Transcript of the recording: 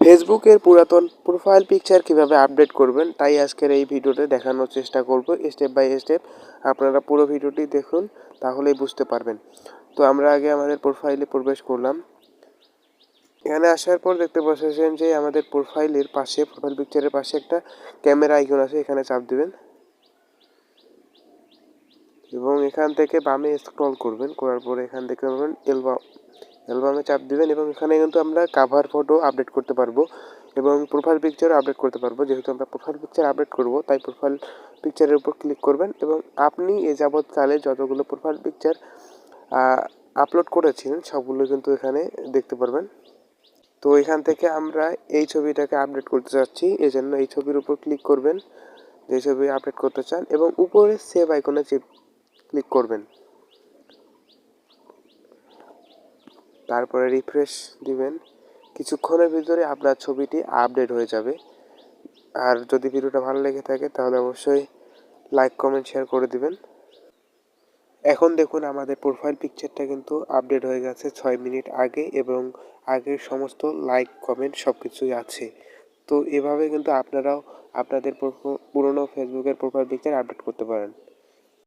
ফেসবুকের পুরাতন profile picture কিভাবে আপডেট করবেন তাই আজকের এই ভিডিওতে দেখানোর চেষ্টা করব স্টেপ বাই স্টেপ। আপনারা পুরো ভিডিওটি দেখুন, তাহলেই বুঝতে পারবেন। তো আমরা আগে আমাদের প্রোফাইলে প্রবেশ করলাম। এখানে আসার পর দেখতে পাচ্ছেন যে আমাদের প্রোফাইল পিকচারের পাশে একটা ক্যামেরা আইকন আছে, এখানে চাপ দিবেন এবং এখান থেকে বামে স্ক্রল করবেন। করার পরে এখান থেকে অ্যালবামে চাপ দিবেন এবং এখানে কিন্তু আমরা কাভার ফটো আপডেট করতে পারবো এবং প্রোফাইল পিকচার আপডেট করতে পারবো। যেহেতু আমরা প্রোফাইল পিকচার আপডেট করব, তাই প্রোফাইল পিকচারের উপর ক্লিক করবেন এবং আপনি এ যাবৎকালে যতগুলো প্রোফাইল পিকচার আপলোড করেছিলেন সবগুলো কিন্তু এখানে দেখতে পারবেন। তো এখান থেকে আমরা এই ছবিটাকে আপডেট করতে চাচ্ছি, এজন্য এই ছবির উপর ক্লিক করবেন যে ছবি আপডেট করতে চান এবং উপরে সেভ আইকনে ক্লিক করবেন। তারপরে রিফ্রেশ দিবেন। কিছুক্ষণের ভিতরে আপনার ছবিটি আপডেট হয়ে যাবে। আর যদি ভিডিওটা ভালো লেগে থাকে তাহলে অবশ্যই লাইক, কমেন্ট, শেয়ার করে দিবেন। এখন দেখুন আমাদের প্রোফাইল পিকচারটা কিন্তু আপডেট হয়ে গেছে 6 মিনিট আগে এবং আগের সমস্ত লাইক, কমেন্ট সব কিছুই আছে। তো এভাবে কিন্তু আপনারাও আপনাদের পুরনো ফেসবুকের প্রোফাইল পিকচার আপডেট করতে পারেন।